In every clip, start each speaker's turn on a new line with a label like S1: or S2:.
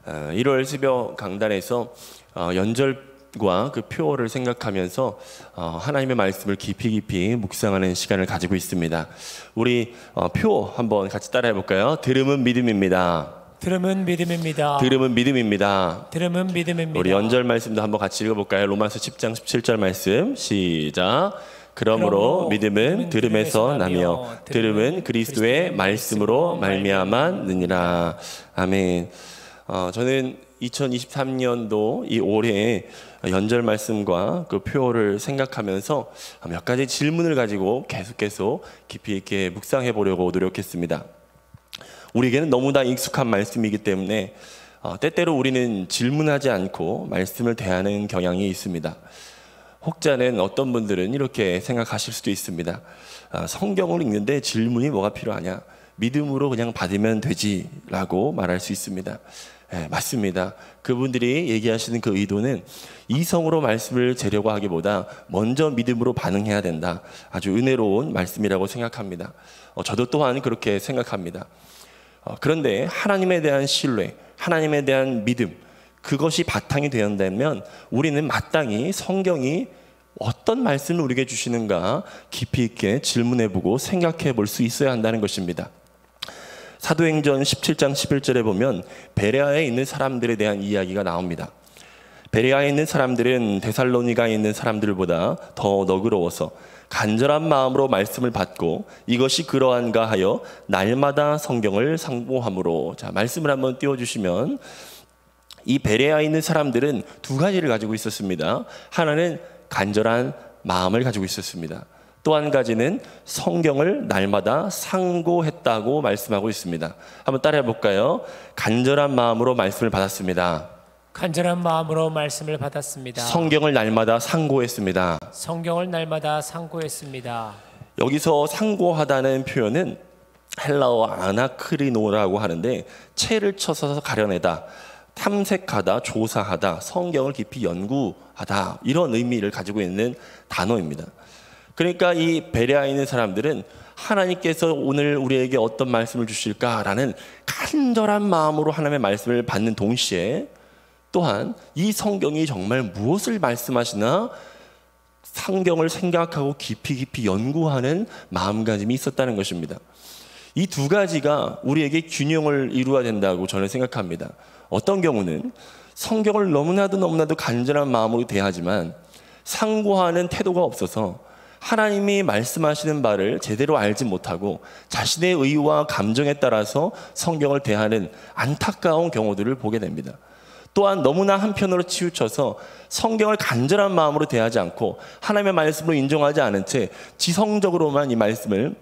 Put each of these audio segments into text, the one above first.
S1: 1월 새벽 강단에서 연절과 그 표어를 생각하면서 하나님의 말씀을 깊이 묵상하는 시간을 가지고 있습니다. 우리 표어 한번 같이 따라해 볼까요? 들음은 믿음입니다.
S2: 들음은 믿음입니다.
S1: 들음은 믿음입니다.
S2: 들음은 믿음입니다.
S1: 우리 연절 말씀도 한번 같이 읽어볼까요? 로마서 10장 17절 말씀 시작. 그러므로 믿음은 들음에서 나며 들음은 그리스도의 말씀으로 말미암았느니라. 아멘. 저는 2023년도 이 올해 연절 말씀과 그 표어를 생각하면서 몇 가지 질문을 가지고 계속 깊이 있게 묵상해 보려고 노력했습니다. 우리에게는 너무나 익숙한 말씀이기 때문에 때때로 우리는 질문하지 않고 말씀을 대하는 경향이 있습니다. 혹자는 어떤 분들은 이렇게 생각하실 수도 있습니다. 성경을 읽는데 질문이 뭐가 필요하냐? 믿음으로 그냥 받으면 되지 라고 말할 수 있습니다. 네, 맞습니다. 그분들이 얘기하시는 그 의도는 이성으로 말씀을 재려고 하기보다 먼저 믿음으로 반응해야 된다. 아주 은혜로운 말씀이라고 생각합니다. 저도 또한 그렇게 생각합니다. 그런데 하나님에 대한 신뢰, 하나님에 대한 믿음, 그것이 바탕이 되었다면 우리는 마땅히 성경이 어떤 말씀을 우리에게 주시는가 깊이 있게 질문해보고 생각해 볼 수 있어야 한다는 것입니다. 사도행전 17장 11절에 보면 베레아에 있는 사람들에 대한 이야기가 나옵니다. 베레아에 있는 사람들은 데살로니가에 있는 사람들보다 더 너그러워서 간절한 마음으로 말씀을 받고 이것이 그러한가 하여 날마다 성경을 상고함으로. 자, 말씀을 한번 띄워주시면 이 베레아에 있는 사람들은 두 가지를 가지고 있었습니다. 하나는 간절한 마음을 가지고 있었습니다. 또 한 가지는 성경을 날마다 상고했다고 말씀하고 있습니다. 한번 따라해 볼까요? 간절한 마음으로 말씀을 받았습니다.
S2: 간절한 마음으로 말씀을 받았습니다.
S1: 성경을 날마다 상고했습니다.
S2: 성경을 날마다 상고했습니다.
S1: 여기서 상고하다는 표현은 헬라어 아나크리노라고 하는데 채를 쳐서 가려내다, 탐색하다, 조사하다, 성경을 깊이 연구하다, 이런 의미를 가지고 있는 단어입니다. 그러니까 이 베레아에 있는 사람들은 하나님께서 오늘 우리에게 어떤 말씀을 주실까라는 간절한 마음으로 하나님의 말씀을 받는 동시에 또한 이 성경이 정말 무엇을 말씀하시나 성경을 생각하고 깊이 연구하는 마음가짐이 있었다는 것입니다. 이 두 가지가 우리에게 균형을 이루어야 된다고 저는 생각합니다. 어떤 경우는 성경을 너무나도 간절한 마음으로 대하지만 상고하는 태도가 없어서 하나님이 말씀하시는 바를 제대로 알지 못하고 자신의 의와 감정에 따라서 성경을 대하는 안타까운 경우들을 보게 됩니다. 또한 너무나 한편으로 치우쳐서 성경을 간절한 마음으로 대하지 않고 하나님의 말씀으로 인정하지 않은 채 지성적으로만 이 말씀을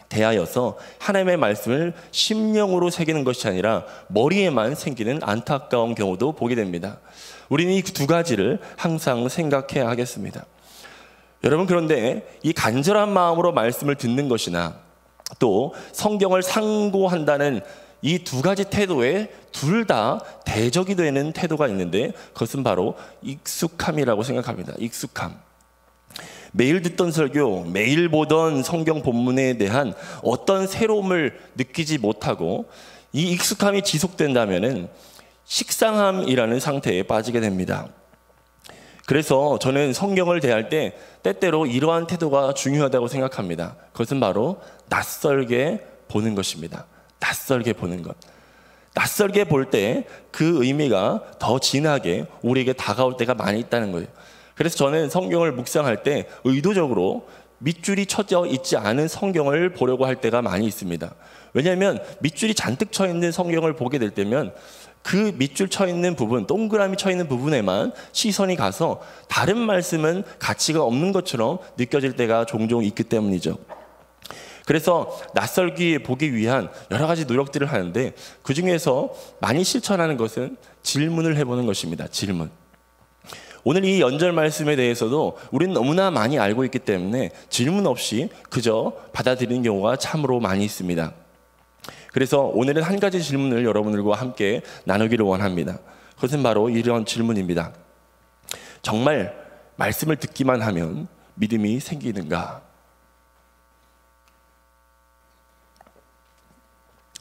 S1: 대하여서 하나님의 말씀을 심령으로 새기는 것이 아니라 머리에만 생기는 안타까운 경우도 보게 됩니다. 우리는 이 두 가지를 항상 생각해야 하겠습니다. 여러분, 그런데 이 간절한 마음으로 말씀을 듣는 것이나 또 성경을 상고한다는 이 두 가지 태도에 둘 다 대적이 되는 태도가 있는데 그것은 바로 익숙함이라고 생각합니다. 익숙함. 매일 듣던 설교, 매일 보던 성경 본문에 대한 어떤 새로움을 느끼지 못하고 이 익숙함이 지속된다면은 식상함이라는 상태에 빠지게 됩니다. 그래서 저는 성경을 대할 때 때때로 이러한 태도가 중요하다고 생각합니다. 그것은 바로 낯설게 보는 것입니다. 낯설게 보는 것. 낯설게 볼 때 그 의미가 더 진하게 우리에게 다가올 때가 많이 있다는 거예요. 그래서 저는 성경을 묵상할 때 의도적으로 밑줄이 쳐져 있지 않은 성경을 보려고 할 때가 많이 있습니다. 왜냐하면 밑줄이 잔뜩 쳐 있는 성경을 보게 될 때면 그 밑줄 쳐 있는 부분, 동그라미 쳐 있는 부분에만 시선이 가서 다른 말씀은 가치가 없는 것처럼 느껴질 때가 종종 있기 때문이죠. 그래서 낯설게 보기 위한 여러 가지 노력들을 하는데 그 중에서 많이 실천하는 것은 질문을 해보는 것입니다. 질문. 오늘 이 연절 말씀에 대해서도 우리는 너무나 많이 알고 있기 때문에 질문 없이 그저 받아들이는 경우가 참으로 많이 있습니다. 그래서 오늘은 한 가지 질문을 여러분들과 함께 나누기를 원합니다. 그것은 바로 이런 질문입니다. 정말 말씀을 듣기만 하면 믿음이 생기는가?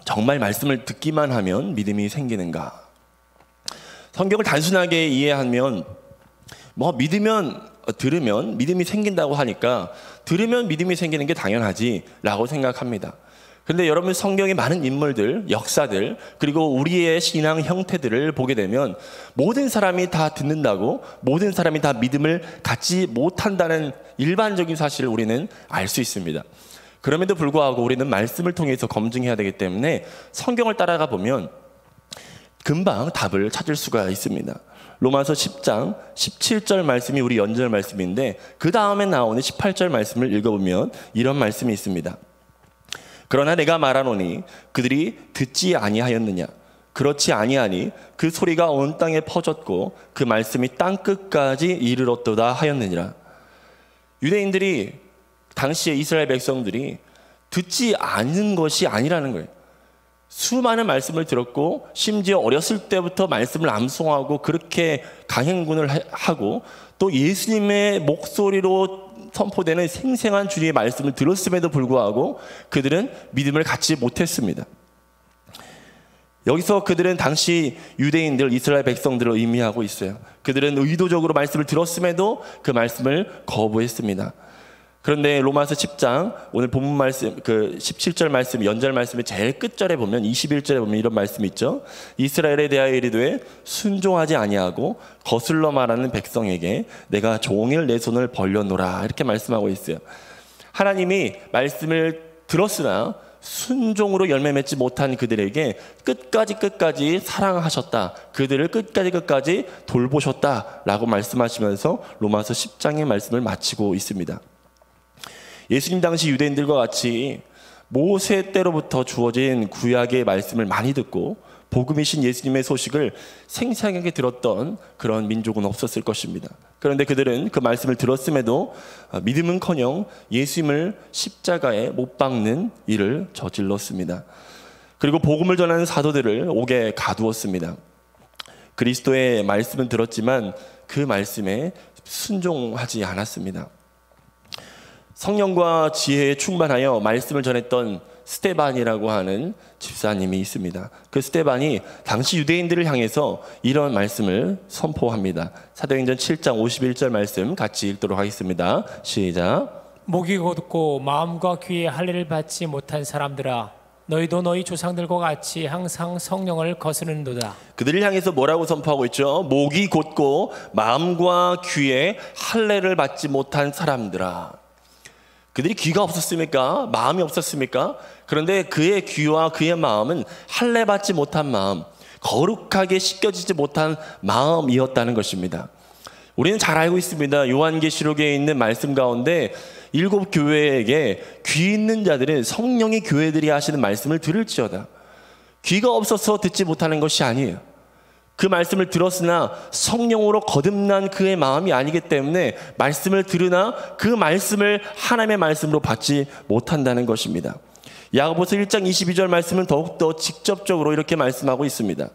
S1: 정말 말씀을 듣기만 하면 믿음이 생기는가? 성경을 단순하게 이해하면 뭐 믿으면 들으면 믿음이 생긴다고 하니까 들으면 믿음이 생기는 게 당연하지라고 생각합니다. 그런데 여러분 성경의 많은 인물들, 역사들 그리고 우리의 신앙 형태들을 보게 되면 모든 사람이 다 듣는다고 모든 사람이 다 믿음을 갖지 못한다는 일반적인 사실을 우리는 알 수 있습니다. 그럼에도 불구하고 우리는 말씀을 통해서 검증해야 되기 때문에 성경을 따라가 보면 금방 답을 찾을 수가 있습니다. 로마서 10장 17절 말씀이 우리 연절 말씀인데 그 다음에 나오는 18절 말씀을 읽어보면 이런 말씀이 있습니다. 그러나 내가 말하노니 그들이 듣지 아니하였느냐? 그렇지 아니하니 그 소리가 온 땅에 퍼졌고 그 말씀이 땅 끝까지 이르렀도다 하였느니라. 유대인들이 당시에 이스라엘 백성들이 듣지 않는 것이 아니라는 거예요. 수많은 말씀을 들었고 심지어 어렸을 때부터 말씀을 암송하고 그렇게 강행군을 하고 또 예수님의 목소리로 선포되는 생생한 주님의 말씀을 들었음에도 불구하고 그들은 믿음을 갖지 못했습니다. 여기서 그들은 당시 유대인들, 이스라엘 백성들을 의미하고 있어요. 그들은 의도적으로 말씀을 들었음에도 그 말씀을 거부했습니다. 그런데 로마서 10장 오늘 본문 말씀 그 17절 말씀 연절 말씀의 제일 끝절에 보면 21절에 보면 이런 말씀이 있죠. 이스라엘에 대하여 이르되 순종하지 아니하고 거슬러 말하는 백성에게 내가 종일 내 손을 벌려노라 이렇게 말씀하고 있어요. 하나님이 말씀을 들었으나 순종으로 열매 맺지 못한 그들에게 끝까지 사랑하셨다. 그들을 끝까지 돌보셨다라고 말씀하시면서 로마서 10장의 말씀을 마치고 있습니다. 예수님 당시 유대인들과 같이 모세 때로부터 주어진 구약의 말씀을 많이 듣고 복음이신 예수님의 소식을 생생하게 들었던 그런 민족은 없었을 것입니다. 그런데 그들은 그 말씀을 들었음에도 믿음은커녕 예수님을 십자가에 못 박는 일을 저질렀습니다. 그리고 복음을 전하는 사도들을 옥에 가두었습니다. 그리스도의 말씀은 들었지만 그 말씀에 순종하지 않았습니다. 성령과 지혜에 충만하여 말씀을 전했던 스데반이라고 하는 집사님이 있습니다. 그 스데반이 당시 유대인들을 향해서 이런 말씀을 선포합니다. 사도행전 7장 51절 말씀 같이 읽도록 하겠습니다. 시작.
S2: 목이 곧고 마음과 귀에 할례를 받지 못한 사람들아 너희도 너희 조상들과 같이 항상 성령을 거스르는도다.
S1: 그들을 향해서 뭐라고 선포하고 있죠? 목이 곧고 마음과 귀에 할례를 받지 못한 사람들아. 그들이 귀가 없었습니까? 마음이 없었습니까? 그런데 그의 귀와 그의 마음은 할례 받지 못한 마음, 거룩하게 씻겨지지 못한 마음이었다는 것입니다. 우리는 잘 알고 있습니다. 요한계시록에 있는 말씀 가운데 7 교회에게 귀 있는 자들은 성령의 교회들이 하시는 말씀을 들을지어다. 귀가 없어서 듣지 못하는 것이 아니에요. 그 말씀을 들었으나 성령으로 거듭난 그의 마음이 아니기 때문에 말씀을 들으나 그 말씀을 하나님의 말씀으로 받지 못한다는 것입니다. 야고보서 1장 22절 말씀은 더욱더 직접적으로 이렇게 말씀하고 있습니다.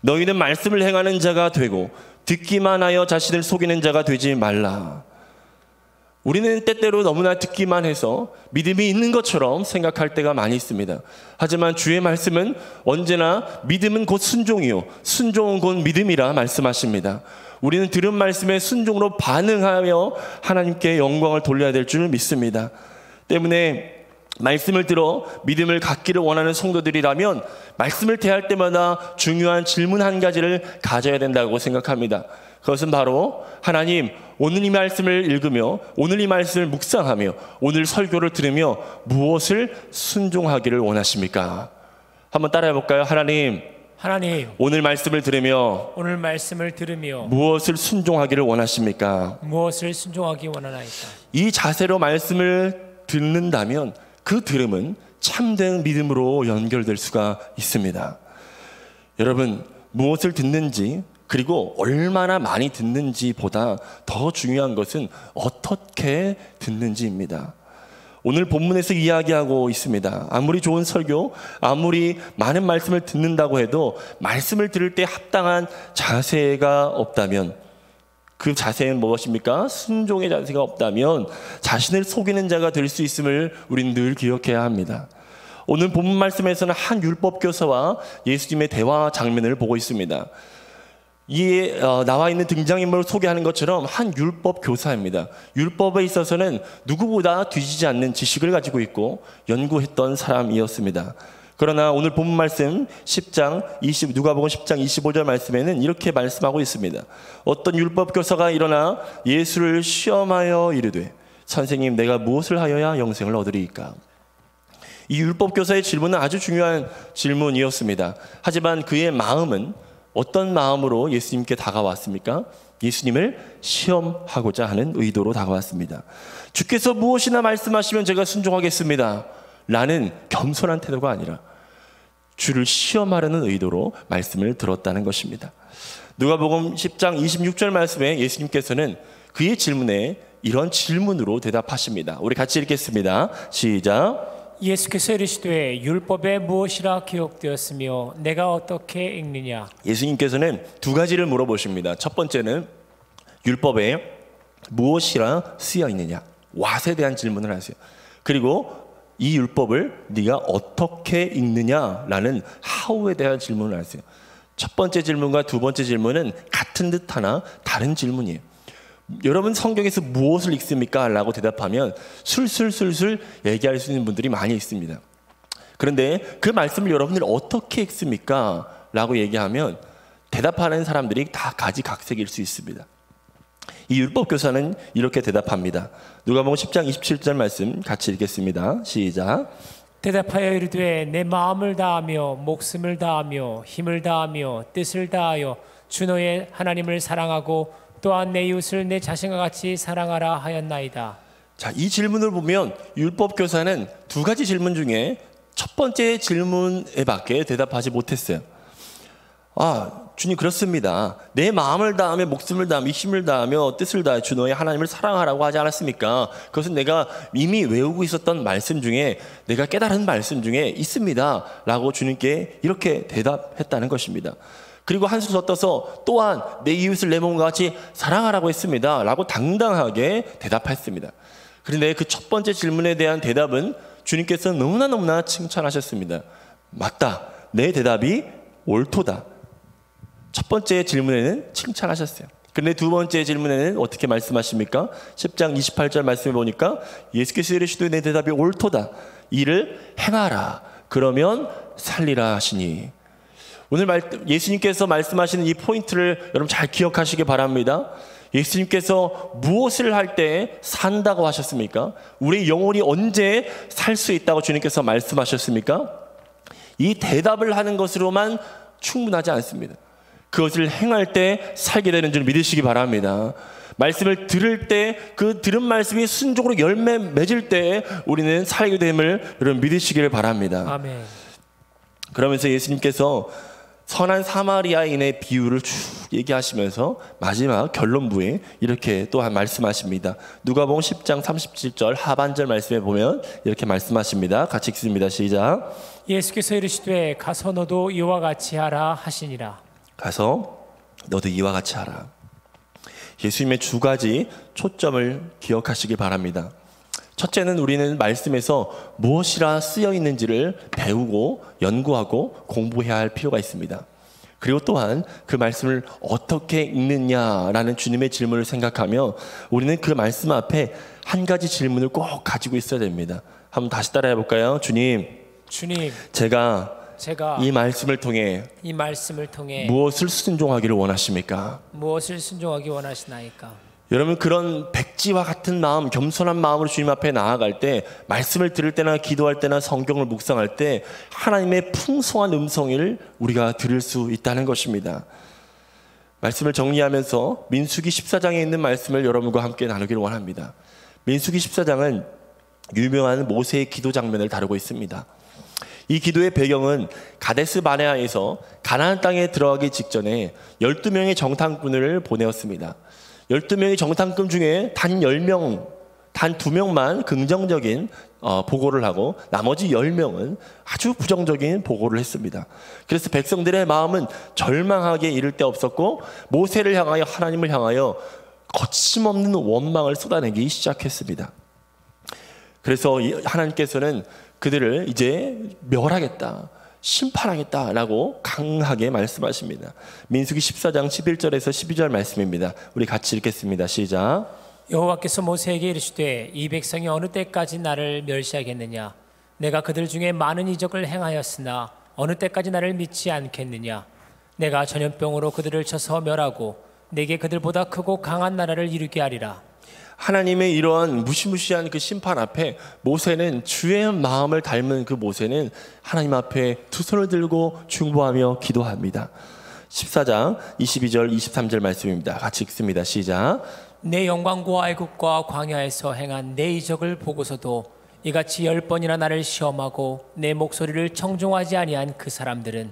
S1: 너희는 말씀을 행하는 자가 되고 듣기만 하여 자신을 속이는 자가 되지 말라. 우리는 때때로 너무나 듣기만 해서 믿음이 있는 것처럼 생각할 때가 많이 있습니다. 하지만 주의 말씀은 언제나 믿음은 곧 순종이요 순종은 곧 믿음이라 말씀하십니다. 우리는 들은 말씀에 순종으로 반응하여 하나님께 영광을 돌려야 될 줄 믿습니다. 때문에 말씀을 들어 믿음을 갖기를 원하는 성도들이라면 말씀을 대할 때마다 중요한 질문 한 가지를 가져야 된다고 생각합니다. 그것은 바로 하나님, 오늘 이 말씀을 읽으며 오늘 이 말씀을 묵상하며 오늘 설교를 들으며 무엇을 순종하기를 원하십니까? 한번 따라해 볼까요? 하나님, 오늘 말씀을 들으며 무엇을 순종하기를 원하십니까?
S2: 무엇을 순종하기 원하나이까?
S1: 이 자세로 말씀을 듣는다면 그 들음은 참된 믿음으로 연결될 수가 있습니다. 여러분, 무엇을 듣는지 그리고 얼마나 많이 듣는지보다 더 중요한 것은 어떻게 듣는지입니다. 오늘 본문에서 이야기하고 있습니다. 아무리 좋은 설교, 아무리 많은 말씀을 듣는다고 해도 말씀을 들을 때 합당한 자세가 없다면 그 자세는 무엇입니까? 순종의 자세가 없다면 자신을 속이는 자가 될 수 있음을 우리는 늘 기억해야 합니다. 오늘 본문 말씀에서는 한 율법 교사와 예수님의 대화 장면을 보고 있습니다. 나와 있는 등장인물을 소개하는 것처럼 한 율법 교사입니다. 율법에 있어서는 누구보다 뒤지지 않는 지식을 가지고 있고 연구했던 사람이었습니다. 그러나 오늘 본문 말씀 누가복음 10장 25절 말씀에는 이렇게 말씀하고 있습니다. 어떤 율법 교사가 일어나 예수를 시험하여 이르되 선생님, 내가 무엇을 하여야 영생을 얻으리이까? 이 율법 교사의 질문은 아주 중요한 질문이었습니다. 하지만 그의 마음은 어떤 마음으로 예수님께 다가왔습니까? 예수님을 시험하고자 하는 의도로 다가왔습니다. 주께서 무엇이나 말씀하시면 제가 순종하겠습니다 라는 겸손한 태도가 아니라 주를 시험하려는 의도로 말씀을 들었다는 것입니다. 누가복음 10장 26절 말씀에 예수님께서는 그의 질문에 이런 질문으로 대답하십니다. 우리 같이 읽겠습니다. 시작.
S2: 예수께서 이르시되 율법에 무엇이라 기록되었으며 내가 어떻게 읽느냐?
S1: 예수님께서는 두 가지를 물어보십니다. 첫 번째는 율법에 무엇이라 쓰여 있느냐? 왓에 대한 질문을 하세요. 그리고 이 율법을 네가 어떻게 읽느냐라는 how에 대한 질문을 하세요. 첫 번째 질문과 두 번째 질문은 같은 듯하나 다른 질문이에요. 여러분 성경에서 무엇을 읽습니까? 라고 대답하면 술술 얘기할 수 있는 분들이 많이 있습니다. 그런데 그 말씀을 여러분들이 어떻게 읽습니까? 라고 얘기하면 대답하는 사람들이 다 가지각색일 수 있습니다. 이 율법교사는 이렇게 대답합니다. 누가복음 10장 27절 말씀 같이 읽겠습니다. 시작.
S2: 대답하여 이르되 내 마음을 다하며 목숨을 다하며 힘을 다하며 뜻을 다하여 주 너의 하나님을 사랑하고 또한 내 이웃을 내 자신과 같이 사랑하라 하였나이다.
S1: 자, 이 질문을 보면 율법교사는 두 가지 질문 중에 첫 번째 질문에 밖에 대답하지 못했어요. 주님 그렇습니다. 내 마음을 다하며 목숨을 다하며 힘을 다하며 뜻을 다하여 주 너의 하나님을 사랑하라고 하지 않았습니까? 그것은 내가 이미 외우고 있었던 말씀 중에 내가 깨달은 말씀 중에 있습니다 라고 주님께 이렇게 대답했다는 것입니다. 그리고 한 수 더 떠서 또한 내 이웃을 내 몸과 같이 사랑하라고 했습니다 라고 당당하게 대답했습니다. 그런데 그 첫 번째 질문에 대한 대답은 주님께서 너무나 칭찬하셨습니다. 맞다, 내 대답이 옳도다. 첫 번째 질문에는 칭찬하셨어요. 그런데 두 번째 질문에는 어떻게 말씀하십니까? 10장 28절 말씀해 보니까 예수께서 이르시되 내 대답이 옳도다. 이를 행하라. 그러면 살리라 하시니. 오늘 예수님께서 말씀하시는 이 포인트를 여러분 잘 기억하시기 바랍니다. 예수님께서 무엇을 할 때 산다고 하셨습니까? 우리 영혼이 언제 살 수 있다고 주님께서 말씀하셨습니까? 이 대답을 하는 것으로만 충분하지 않습니다. 그것을 행할 때 살게 되는 줄 믿으시기 바랍니다. 말씀을 들을 때 그 들은 말씀이 순종으로 열매 맺을 때 우리는 살게 됨을 여러분 믿으시기를 바랍니다.
S2: 아멘.
S1: 그러면서 예수님께서 선한 사마리아인의 비유를 쭉 얘기하시면서 마지막 결론부에 이렇게 또한 말씀하십니다. 누가복음 10장 37절 하반절 말씀에 보면 이렇게 말씀하십니다. 같이 읽습니다. 시작.
S2: 예수께서 이르시되 가서 너도 이와 같이 하라 하시니라.
S1: 가서 너도 이와 같이 하라. 예수님의 두 가지 초점을 기억하시기 바랍니다. 첫째는 우리는 말씀에서 무엇이라 쓰여 있는지를 배우고 연구하고 공부해야 할 필요가 있습니다. 그리고 또한 그 말씀을 어떻게 읽느냐라는 주님의 질문을 생각하며 우리는 그 말씀 앞에 한 가지 질문을 꼭 가지고 있어야 됩니다. 한번 다시 따라해 볼까요? 주님, 제가 이 말씀을 통해 무엇을 순종하기를 원하십니까?
S2: 무엇을 순종하기 원하시나이까?
S1: 여러분 그런 백지와 같은 마음, 겸손한 마음으로 주님 앞에 나아갈 때 말씀을 들을 때나 기도할 때나 성경을 묵상할 때 하나님의 풍성한 음성을 우리가 들을 수 있다는 것입니다. 말씀을 정리하면서 민수기 14장에 있는 말씀을 여러분과 함께 나누기를 원합니다. 민수기 14장은 유명한 모세의 기도 장면을 다루고 있습니다. 이 기도의 배경은 가데스 바네아에서 가나안 땅에 들어가기 직전에 12명의 정탐꾼을 보내었습니다. 12명의 정탐꾼 중에 단 10명, 단 2명만 긍정적인 보고를 하고 나머지 10명은 아주 부정적인 보고를 했습니다. 그래서 백성들의 마음은 절망하게 이를 데 없었고 모세를 향하여 하나님을 향하여 거침없는 원망을 쏟아내기 시작했습니다. 그래서 하나님께서는 그들을 이제 멸하겠다, 심판하겠다라고 강하게 말씀하십니다. 민수기 14장 11절에서 12절 말씀입니다. 우리 같이 읽겠습니다. 시작.
S2: 여호와께서 모세에게 이르시되 이 백성이 어느 때까지 나를 멸시하겠느냐? 내가 그들 중에 많은 이적을 행하였으나 어느 때까지 나를 믿지 않겠느냐? 내가 전염병으로 그들을 쳐서 멸하고 내게 그들보다 크고 강한 나라를 이루게 하리라.
S1: 하나님의 이러한 무시무시한 그 심판 앞에 모세는, 주의 마음을 닮은 그 모세는 하나님 앞에 두 손을 들고 중보하며 기도합니다. 14장 22절 23절 말씀입니다. 같이 읽습니다. 시작.
S2: 내 영광과 애국과 광야에서 행한 내 이적을 보고서도 이같이 10번이나 나를 시험하고 내 목소리를 청종하지 아니한 그 사람들은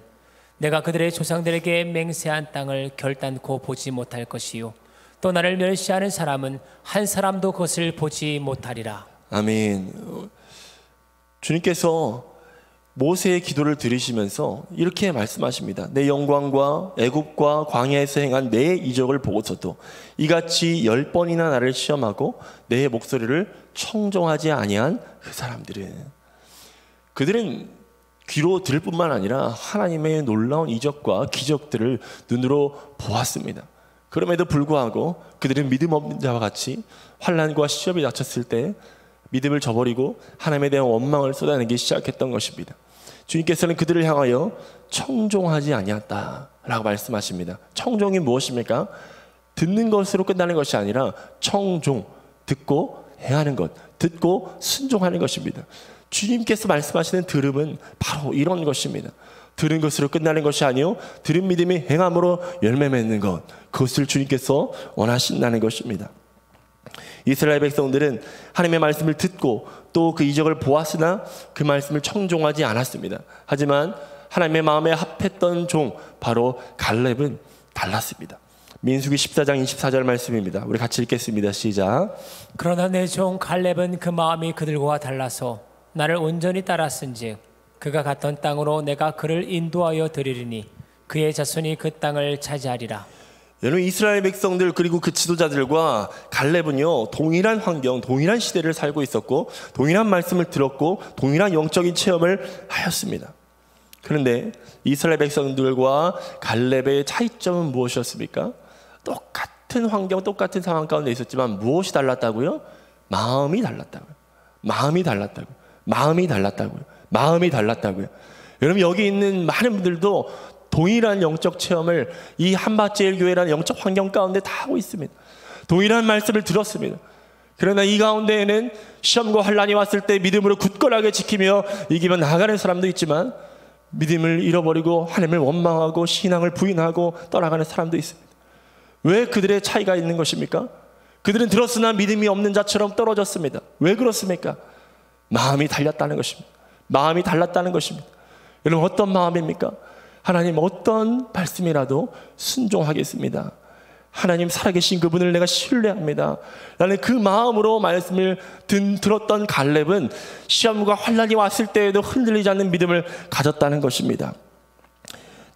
S2: 내가 그들의 조상들에게 맹세한 땅을 결단코 보지 못할 것이요 또 나를 멸시하는 사람은 한 사람도 그것을 보지 못하리라.
S1: 아멘. 주님께서 모세의 기도를 들으시면서 이렇게 말씀하십니다. 내 영광과 애굽과 광야에서 행한 내 이적을 보고서도 이같이 10번이나 나를 시험하고 내 목소리를 청종하지 아니한 그 사람들은, 그들은 귀로 들을 뿐만 아니라 하나님의 놀라운 이적과 기적들을 눈으로 보았습니다. 그럼에도 불구하고 그들은 믿음 없는 자와 같이 환난과 시험이 닥쳤을 때 믿음을 저버리고 하나님에 대한 원망을 쏟아내기 시작했던 것입니다. 주님께서는 그들을 향하여 청종하지 아니었다라고 말씀하십니다. 청종이 무엇입니까? 듣는 것으로 끝나는 것이 아니라 청종, 듣고 행하는 것, 듣고 순종하는 것입니다. 주님께서 말씀하시는 들음은 바로 이런 것입니다. 들은 것으로 끝나는 것이 아니요 들은 믿음이 행함으로 열매 맺는 것, 그것을 주님께서 원하신다는 것입니다. 이스라엘 백성들은 하나님의 말씀을 듣고 또 그 이적을 보았으나 그 말씀을 청종하지 않았습니다. 하지만 하나님의 마음에 합했던 종, 바로 갈렙은 달랐습니다. 민수기 14장 24절 말씀입니다. 우리 같이 읽겠습니다. 시작.
S2: 그러나 내 종 갈렙은 그 마음이 그들과 달라서 나를 온전히 따랐은즉 그가 갔던 땅으로 내가 그를 인도하여 드리리니 그의 자손이 그 땅을 차지하리라.
S1: 여러분, 이스라엘 백성들 그리고 그 지도자들과 갈렙은요 동일한 환경, 동일한 시대를 살고 있었고 동일한 말씀을 들었고 동일한 영적인 체험을 하였습니다. 그런데 이스라엘 백성들과 갈렙의 차이점은 무엇이었습니까? 똑같은 환경, 똑같은 상황 가운데 있었지만 무엇이 달랐다고요? 마음이 달랐다고요. 마음이 달랐다고요. 마음이 달랐다고요. 마음이 달랐다고요. 여러분, 여기 있는 많은 분들도 동일한 영적 체험을 이 한밭제일 교회라는 영적 환경 가운데 다 하고 있습니다. 동일한 말씀을 들었습니다. 그러나 이 가운데에는 시험과 환난이 왔을 때 믿음으로 굳건하게 지키며 이기며 나아가는 사람도 있지만 믿음을 잃어버리고 하나님을 원망하고 신앙을 부인하고 떠나가는 사람도 있습니다. 왜 그들의 차이가 있는 것입니까? 그들은 들었으나 믿음이 없는 자처럼 떨어졌습니다. 왜 그렇습니까? 마음이 달렸다는 것입니다. 마음이 달랐다는 것입니다. 여러분, 어떤 마음입니까? 하나님 어떤 말씀이라도 순종하겠습니다. 하나님 살아계신 그분을 내가 신뢰합니다. 나는 그 마음으로 말씀을 들었던 갈렙은 시험과 환난이 왔을 때에도 흔들리지 않는 믿음을 가졌다는 것입니다.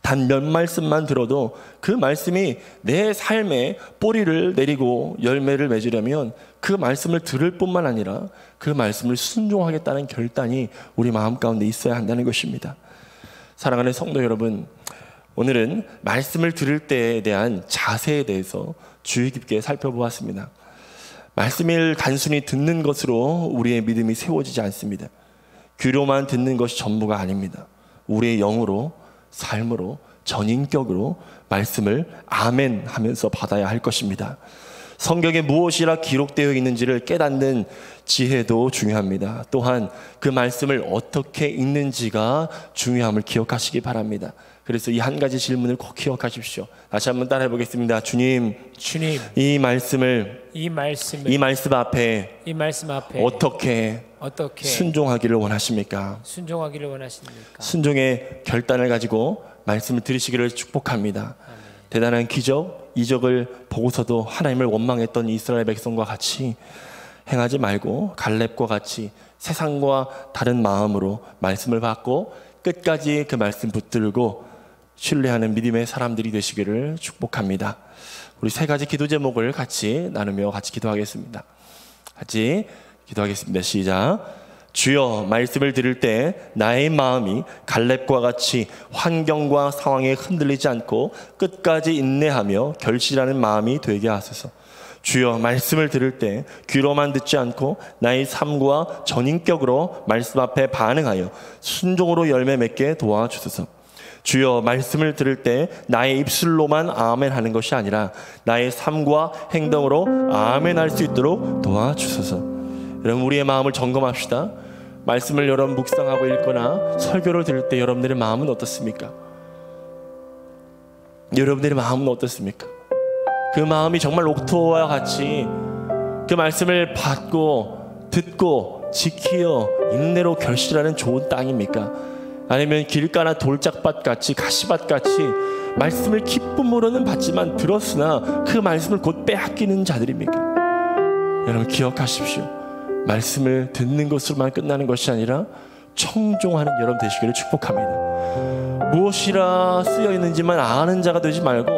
S1: 단 몇 말씀만 들어도 그 말씀이 내 삶에 뿌리를 내리고 열매를 맺으려면 그 말씀을 들을 뿐만 아니라 그 말씀을 순종하겠다는 결단이 우리 마음 가운데 있어야 한다는 것입니다. 사랑하는 성도 여러분, 오늘은 말씀을 들을 때에 대한 자세에 대해서 주의 깊게 살펴보았습니다. 말씀을 단순히 듣는 것으로 우리의 믿음이 세워지지 않습니다. 귀로만 듣는 것이 전부가 아닙니다. 우리의 영으로, 삶으로, 전인격으로 말씀을 아멘 하면서 받아야 할 것입니다. 성경에 무엇이라 기록되어 있는지를 깨닫는 지혜도 중요합니다. 또한 그 말씀을 어떻게 읽는지가 중요함을 기억하시기 바랍니다. 그래서 이 한 가지 질문을 꼭 기억하십시오. 다시 한번 따라해 보겠습니다. 주님, 이 말씀 앞에 어떻게 순종하기를 원하십니까? 순종의 결단을 가지고 말씀을 들으시기를 축복합니다. 아멘. 대단한 기적, 이적을 보고서도 하나님을 원망했던 이스라엘 백성과 같이 행하지 말고 갈렙과 같이 세상과 다른 마음으로 말씀을 받고 끝까지 그 말씀 붙들고 신뢰하는 믿음의 사람들이 되시기를 축복합니다. 우리 세 가지 기도 제목을 같이 나누며 같이 기도하겠습니다. 같이 기도하겠습니다. 시작. 주여, 말씀을 들을 때 나의 마음이 갈렙과 같이 환경과 상황에 흔들리지 않고 끝까지 인내하며 결실하는 마음이 되게 하소서. 주여, 말씀을 들을 때 귀로만 듣지 않고 나의 삶과 전인격으로 말씀 앞에 반응하여 순종으로 열매 맺게 도와주소서. 주여, 말씀을 들을 때 나의 입술로만 아멘 하는 것이 아니라 나의 삶과 행동으로 아멘 할 수 있도록 도와주소서. 여러분, 우리의 마음을 점검합시다. 말씀을 여러분 묵상하고 읽거나 설교를 들을 때 여러분들의 마음은 어떻습니까? 여러분들의 마음은 어떻습니까? 그 마음이 정말 옥토와 같이 그 말씀을 받고 듣고 지키어 인내로 결실하는 좋은 땅입니까? 아니면 길가나 돌짝밭 같이 가시밭 같이 말씀을 기쁨으로는 받지만 들었으나 그 말씀을 곧 빼앗기는 자들입니까? 여러분, 기억하십시오. 말씀을 듣는 것으로만 끝나는 것이 아니라 청종하는 여러분 되시기를 축복합니다. 무엇이라 쓰여 있는지만 아는 자가 되지 말고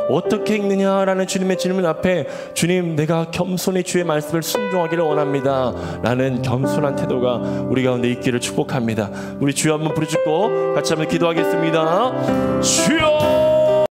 S1: 어떻게 읽느냐라는 주님의 질문 앞에 주님, 내가 겸손히 주의 말씀을 순종하기를 원합니다 라는 겸손한 태도가 우리 가운데 있기를 축복합니다. 우리 주여 한번 부르짖고 같이 한번 기도하겠습니다. 주여!